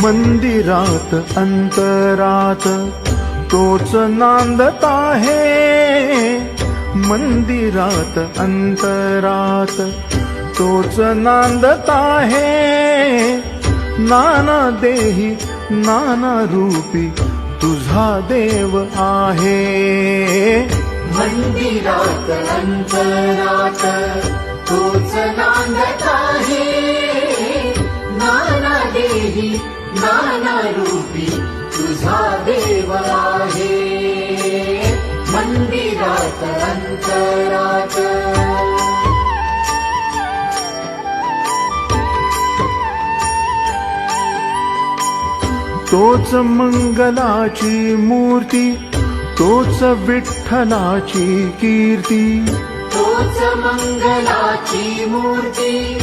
मंदिरात अंतरात तोच नांदत आहे, मंदिरात अंतरात तोच नांदत आहे। नाना देही नाना रूपी तुझा देव आहे। मंदिरात अंतरात तोच नांदत आहे, नाना देही नाना रूपी तुझा देव आहे। मंदिरात अंतरात तोच मंगलाची मूर्ती तोच विठ्ठलाची कीर्ती, तोच मंगलाची मूर्ती